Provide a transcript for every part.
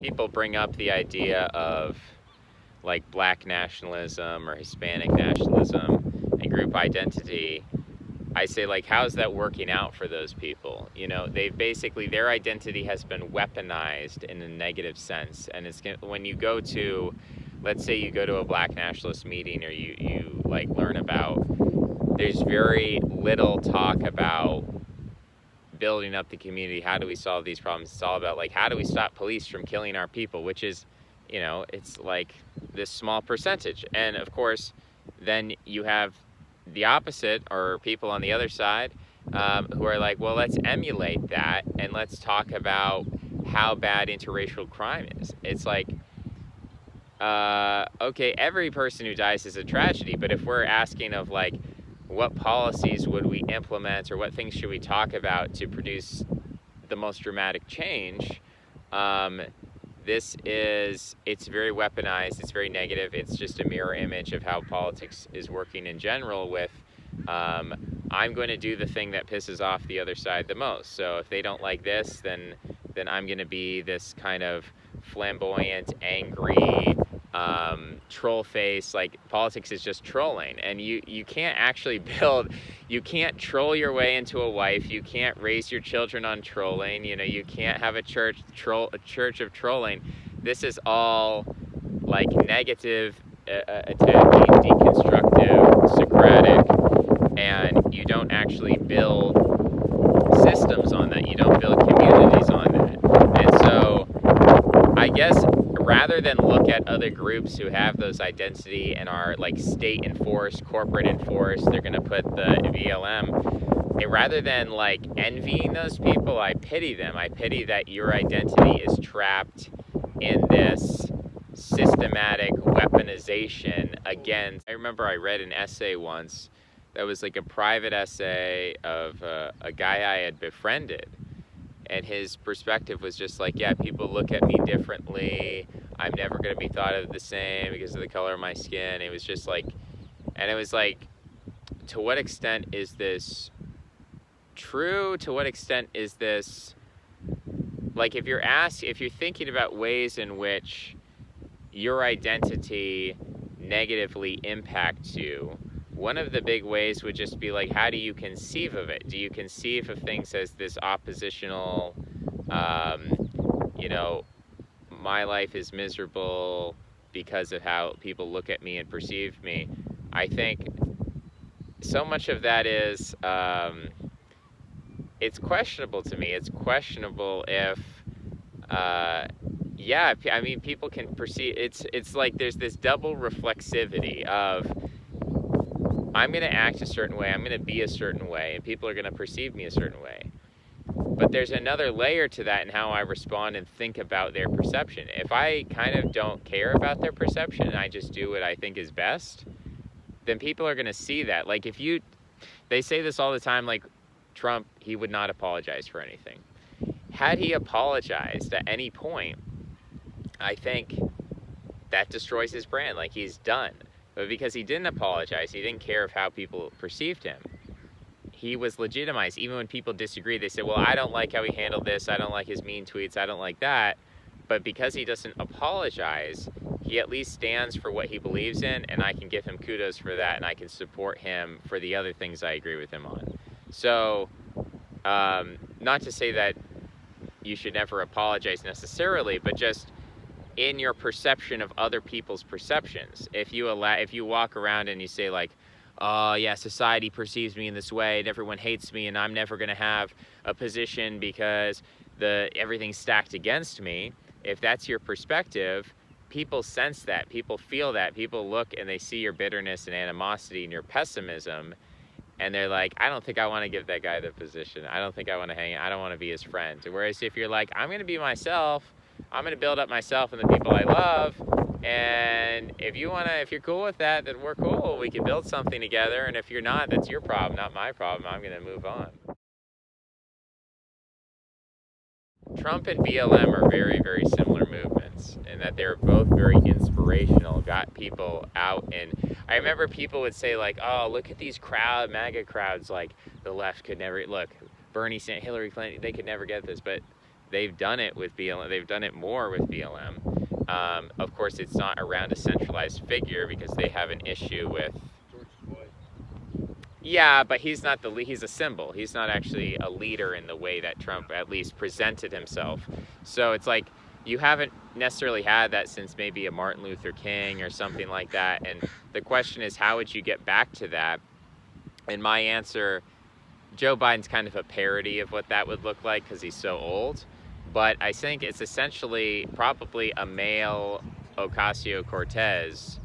People bring up the idea of like black nationalism or Hispanic nationalism and group identity. I say, like, how's that working out for those people? You know, they've basically, their identity has been weaponized in a negative sense. And it's when you go to, let's say you go to a black nationalist meeting, or you like learn about, there's very little talk about building up the community. How do we solve these problems? It's all about, like, how do we stop police from killing our people, which is, you know, it's like this small percentage. And of course, then you have the opposite, or people on the other side, who are like, well, let's emulate that and let's talk about how bad interracial crime is. It's like, okay, every person who dies is a tragedy, but if we're asking of, like, what policies would we implement, or what things should we talk about to produce the most dramatic change, it's very weaponized, it's very negative, it's just a mirror image of how politics is working in general with, I'm going to do the thing that pisses off the other side the most. So if they don't like this, then I'm going to be this kind of flamboyant, angry, troll face. Like, politics is just trolling, and you can't actually you can't troll your way into a wife, you can't raise your children on trolling, you know, you can't have a church of trolling. This is all like negative, attacking, deconstructive, Socratic, and you don't actually build systems on that, you don't build communities on that. And so I guess, rather than look at other groups who have those identity and are like state enforced, corporate enforced, they're going to put the BLM, and rather than like envying those people, I pity them. I pity that your identity is trapped in this systematic weaponization against. I remember I read an essay once that was like a private essay of a guy I had befriended, and his perspective was just like, yeah, people look at me differently, I'm never going to be thought of the same because of the color of my skin. It was just like, and it was like, to what extent is this true? To what extent is this, like, if you're thinking about ways in which your identity negatively impacts you, one of the big ways would just be like, how do you conceive of it? Do you conceive of things as this oppositional, you know, my life is miserable because of how people look at me and perceive me? I think so much of that is, it's questionable to me. It's questionable if, yeah, I mean, people can perceive, it's like there's this double reflexivity of, I'm going to act a certain way, I'm going to be a certain way, and people are going to perceive me a certain way. But there's another layer to that in how I respond and think about their perception. If I kind of don't care about their perception and I just do what I think is best, then people are going to see that. Like, they say this all the time, like Trump, he would not apologize for anything. Had he apologized at any point, I think that destroys his brand. Like, he's done. But because he didn't apologize, he didn't care of how people perceived him, he was legitimized. Even when people disagree, they say, well, I don't like how he handled this, I don't like his mean tweets, I don't like that. But because he doesn't apologize, he at least stands for what he believes in, and I can give him kudos for that, and I can support him for the other things I agree with him on. So, not to say that you should never apologize necessarily, but just in your perception of other people's perceptions. If you walk around and you say, like, oh yeah, society perceives me in this way and everyone hates me and I'm never going to have a position because everything's stacked against me, if that's your perspective, people sense that, people feel that, people look and they see your bitterness and animosity and your pessimism, and they're like, I don't think I want to give that guy the position, I don't think I want to hang, I don't want to be his friend. Whereas if you're like, I'm going to be myself, I'm going to build up myself and the people I love, and if you're cool with that, then we're cool, we can build something together, and if you're not, that's your problem, not my problem, I'm going to move on. Trump and BLM are very, very similar movements in that they're both very inspirational, got people out. And I remember people would say, like, oh, look at these MAGA crowds, like the left could never, look, Bernie Sanders, Hillary Clinton, they could never get this. But they've done it with BLM. They've done it more with BLM. Of course, it's not around a centralized figure because they have an issue with. Yeah, but he's not he's a symbol. He's not actually a leader in the way that Trump at least presented himself. So it's like you haven't necessarily had that since maybe a Martin Luther King or something like that. And the question is, how would you get back to that? And my answer, Joe Biden's kind of a parody of what that would look like because he's so old. But I think it's essentially probably a male Ocasio-Cortez,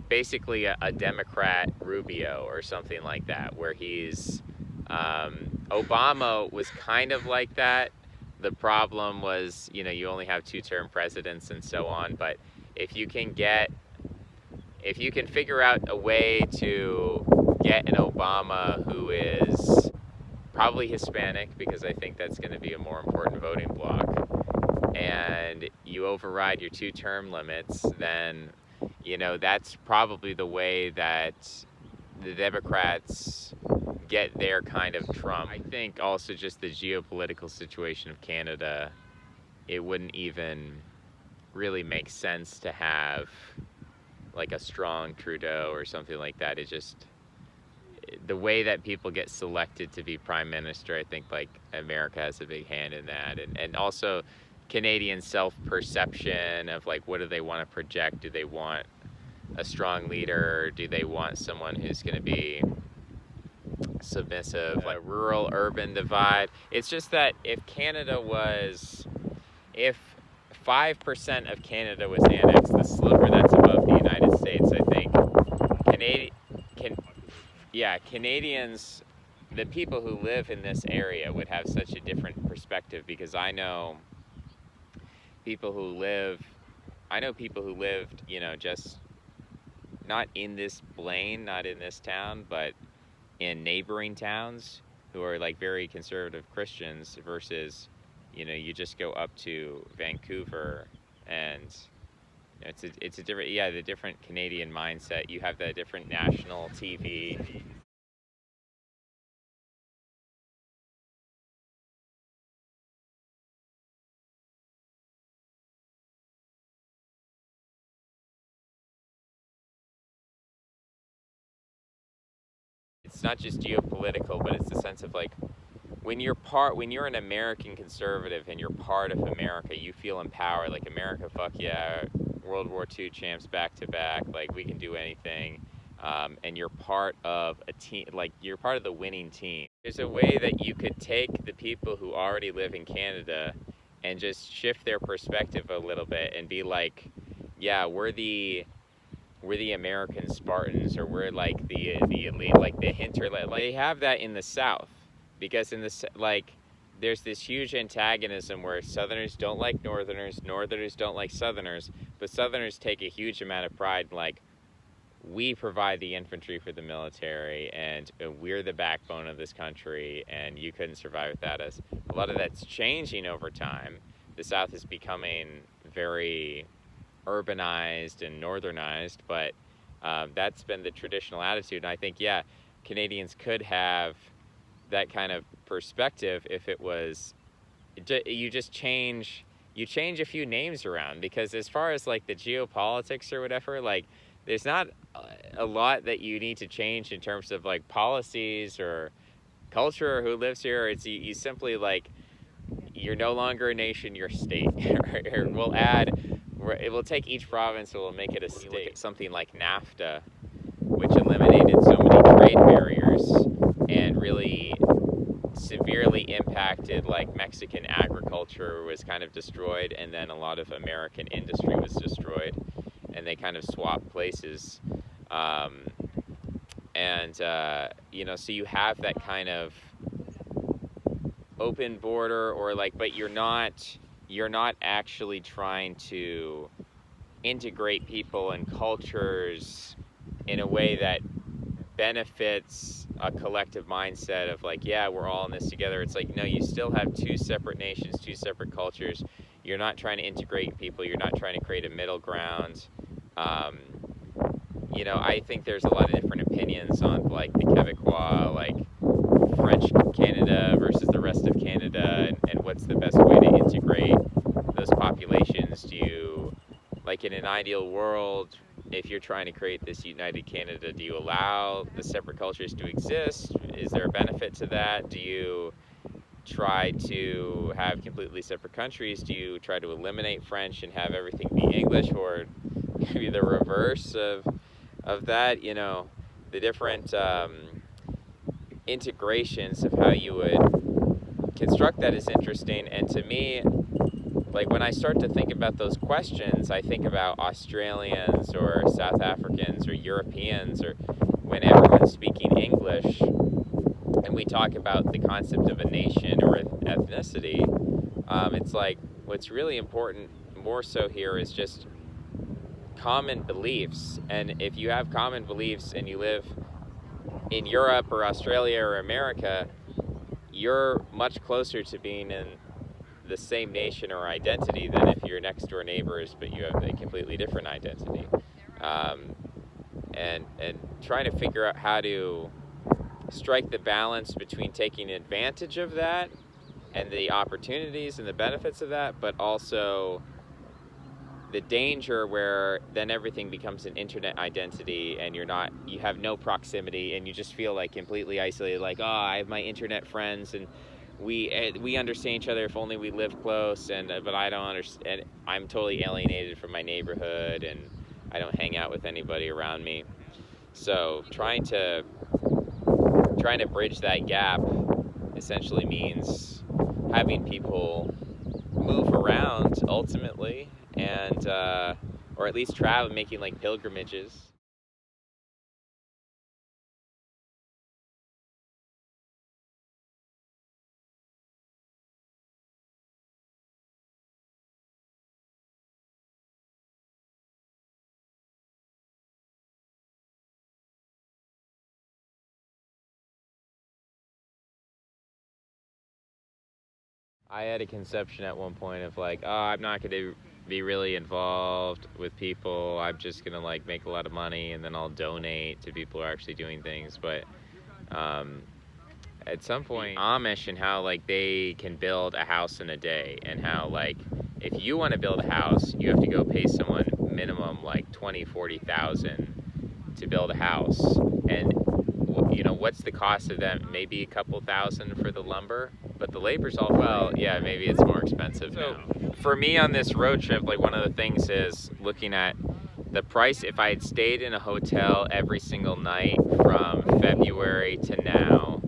basically a Democrat Rubio or something like that, where he's Obama was kind of like that. The problem was, you only have two-term presidents and so on. But if you can figure out a way to get an Obama who is probably Hispanic, because I think that's going to be a more important voting bloc, and you override your two-term limits, then that's probably the way that the Democrats get their kind of Trump. I think also just the geopolitical situation of Canada, it wouldn't even really make sense to have like a strong Trudeau or something like that. It just, the way that people get selected to be prime minister, I think like America has a big hand in that. And also Canadian self-perception of like, what do they want to project? Do they want a strong leader? Do they want someone who's going to be submissive? Like rural-urban divide. It's just that if 5% of Canada was annexed, the sliver that's above the United States, I think Canadians, the people who live in this area would have such a different perspective, because I know people who lived, just not in this Blaine, not in this town, but in neighboring towns who are like very conservative Christians versus, you just go up to Vancouver and it's a different, the different Canadian mindset. You have that different national TV. It's not just geopolitical, but it's the sense of like, when you're an American conservative and you're part of America, you feel empowered. Like, America, fuck yeah, World War II champs back to back. Like, we can do anything. And you're part of a team. Like, you're part of the winning team. There's a way that you could take the people who already live in Canada and just shift their perspective a little bit and be like, yeah, we're the American Spartans, or we're like the elite, like the hinterland. Like, they have that in the South. Because there's this huge antagonism where Southerners don't like Northerners, Northerners don't like Southerners, but Southerners take a huge amount of pride in, like, we provide the infantry for the military, and we're the backbone of this country, and you couldn't survive without us. A lot of that's changing over time. The South is becoming very urbanized and northernized, but that's been the traditional attitude. And I think, Canadians could have that kind of perspective if it was, you change a few names around, because as far as like the geopolitics or whatever, like, there's not a lot that you need to change in terms of like policies or culture or who lives here. It's you simply, like, you're no longer a nation, you're a state. Or it will take each province and we'll make it a state. Look at something like NAFTA, which eliminated so many trade barriers and really severely impacted, like, Mexican agriculture was kind of destroyed, and then a lot of American industry was destroyed, and they kind of swapped places. So you have that kind of open border, or like, but you're not actually trying to integrate people and cultures in a way that benefits a collective mindset of like, yeah, we're all in this together. It's like, no, you still have two separate nations, two separate cultures. You're not trying to integrate people. You're not trying to create a middle ground. I think there's a lot of different opinions on like the Quebecois, like, French Canada versus the rest of Canada, and what's the best way to integrate those populations? Do you, like in an ideal world, if you're trying to create this united Canada, do you allow the separate cultures to exist? Is there a benefit to that? Do you try to have completely separate countries? Do you try to eliminate French and have everything be English, or maybe the reverse of that? You know, the different integrations of how you would construct that is interesting. And to me, like when I start to think about those questions, I think about Australians or South Africans or Europeans, or when everyone's speaking English and we talk about the concept of a nation or ethnicity, it's like what's really important more so here is just common beliefs. And if you have common beliefs and you live in Europe or Australia or America, you're much closer to being in the same nation or identity than if you're next door neighbors but you have a completely different identity. And trying to figure out how to strike the balance between taking advantage of that and the opportunities and the benefits of that, but also the danger where then everything becomes an internet identity and you have no proximity and you just feel like completely isolated, like, oh, I have my internet friends and we understand each other if only we live close, but I don't understand, I'm totally alienated from my neighborhood and I don't hang out with anybody around me. So trying to bridge that gap essentially means having people move around ultimately, and or at least travel, making like pilgrimages. I had a conception at one point of like, oh, I'm not going to be really involved with people. I'm just going to like make a lot of money and then I'll donate to people who are actually doing things. But at some point, Amish and how like they can build a house in a day, and how like if you want to build a house, you have to go pay someone minimum like 40,000 to build a house. And you know, what's the cost of that? Maybe a couple thousand for the lumber, but the labor's all, well, yeah, maybe it's more expensive now. For me on this road trip, like one of the things is looking at the price. If I had stayed in a hotel every single night from February to now,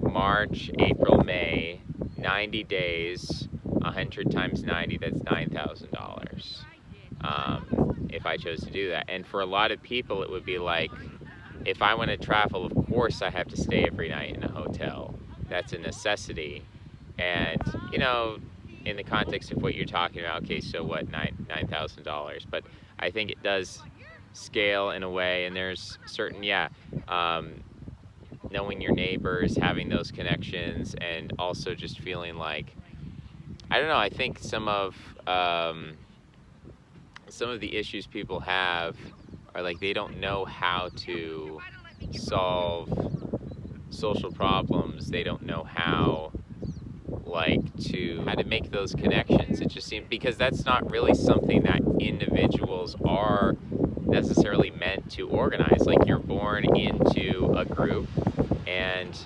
March, April, May, 90 days, 100 times 90, that's $9,000. If I chose to do that. And for a lot of people, it would be like, if I want to travel, of course I have to stay every night in a hotel. That's a necessity. And, you know, in the context of what you're talking about, okay, so what, $9,000? But I think it does scale in a way, and there's certain, knowing your neighbors, having those connections, and also just feeling like, I don't know, I think some of the issues people have are like they don't know how to solve social problems. They don't know how to make those connections. It just seems, because that's not really something that individuals are necessarily meant to organize. Like, you're born into a group and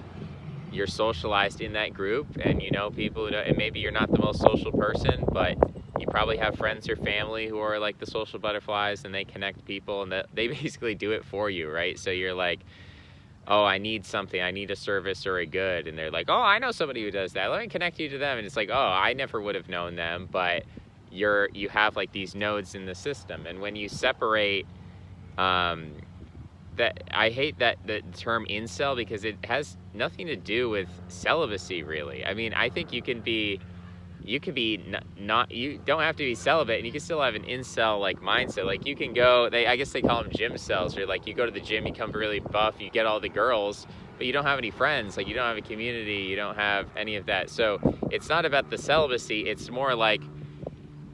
you're socialized in that group, and you know people who don't, and maybe you're not the most social person, but you probably have friends or family who are like the social butterflies, and they connect people, and they basically do it for you, right? So you're like, oh, I need something, I need a service or a good, and they're like, oh, I know somebody who does that, let me connect you to them. And it's like, oh, I never would have known them, but you have like these nodes in the system. And when you separate, that, I hate that the term incel, because it has nothing to do with celibacy, really. I mean, I think you can be not, you don't have to be celibate, and you can still have an incel like mindset. Like, you can go, I guess they call them gym cells, or like you go to the gym, you come really buff, you get all the girls, but you don't have any friends, like you don't have a community, you don't have any of that. So it's not about the celibacy, it's more like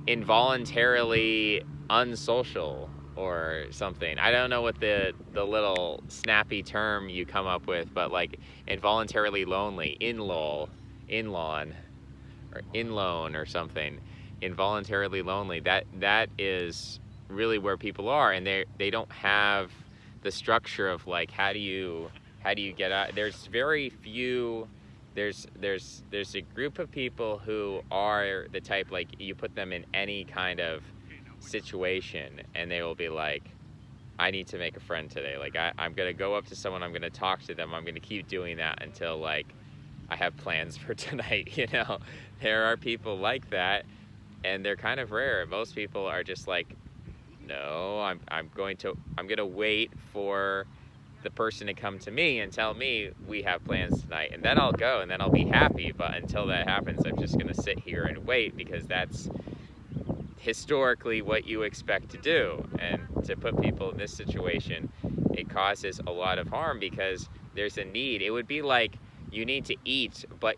involuntarily unsocial. or something. I don't know what the little snappy term you come up with, but like involuntarily lonely, in lawn, or in loan or something. Involuntarily lonely. That is really where people are, and they don't have the structure of like how do you get out. There's very few. There's a group of people who are the type, like you put them in any kind of situation and they will be like, I need to make a friend today. Like I'm gonna go up to someone, I'm gonna talk to them, I'm gonna keep doing that until like I have plans for tonight. There are people like that, and they're kind of rare. Most people are just like, no, I'm gonna wait for the person to come to me and tell me we have plans tonight, and then I'll go and then I'll be happy. But until that happens, I'm just gonna sit here and wait, because that's historically what you expect to do. And to put people in this situation, it causes a lot of harm because there's a need. It would be like you need to eat, but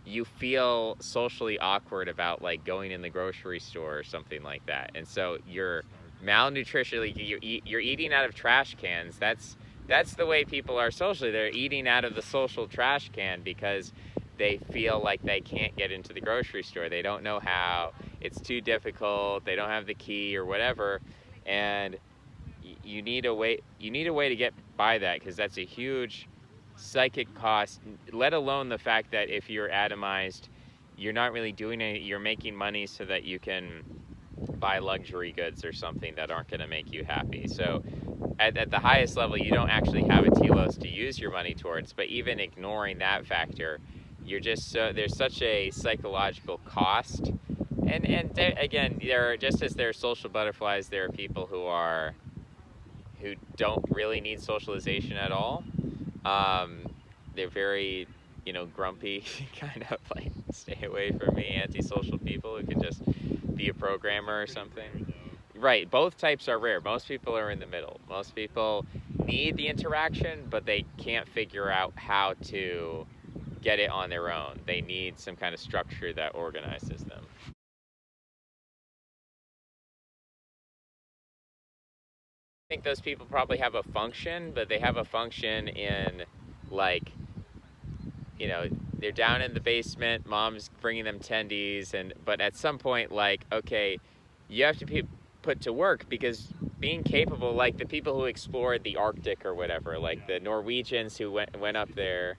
you feel socially awkward about like going in the grocery store or something like that, and so you're malnutritionally, you're eating out of trash cans. That's the way people are socially. They're eating out of the social trash can because they feel like they can't get into the grocery store. They don't know how. It's too difficult. They don't have the key or whatever, and you need a way. You need a way to get by that, because that's a huge psychic cost. Let alone the fact that if you're atomized, you're not really doing it. You're making money so that you can buy luxury goods or something that aren't going to make you happy. So at the highest level, you don't actually have a telos to use your money towards. But even ignoring that factor, you're just there's such a psychological cost. And again, there are, just as there are social butterflies, there are people who don't really need socialization at all. They're very, grumpy, kind of like stay away from me, antisocial people who can just be a programmer or something. Right, both types are rare. Most people are in the middle. Most people need the interaction, but they can't figure out how to get it on their own. They need some kind of structure that organizes them. I think those people probably have a function, but they have a function in like, they're down in the basement, mom's bringing them tendies, but at some point, like, okay, you have to be put to work, because being capable, like the people who explored the Arctic or whatever, like the Norwegians who went up there.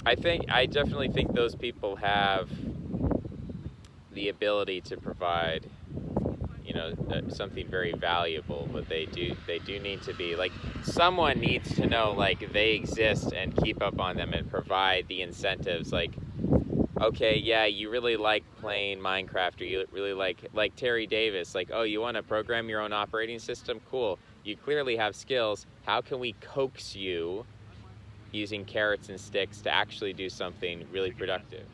I definitely think those people have the ability to provide, something very valuable, but they do need to be like, someone needs to know like they exist and keep up on them and provide the incentives. Like, okay, yeah, you really like playing Minecraft, or you really like Terry Davis, like, oh, you want to program your own operating system? Cool. You clearly have skills. How can we coax you using carrots and sticks to actually do something really productive?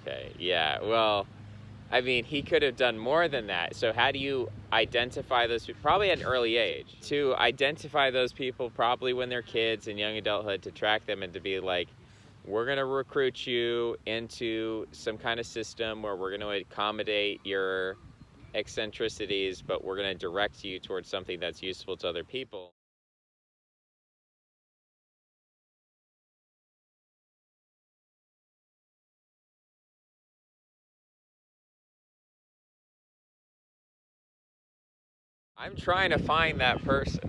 Okay, yeah, well, I mean, he could have done more than that. So how do you identify those people? Probably at an early age. To identify those people probably when they're kids and young adulthood, to track them and to be like, we're going to recruit you into some kind of system where we're going to accommodate your eccentricities, but we're going to direct you towards something that's useful to other people. I'm trying to find that person.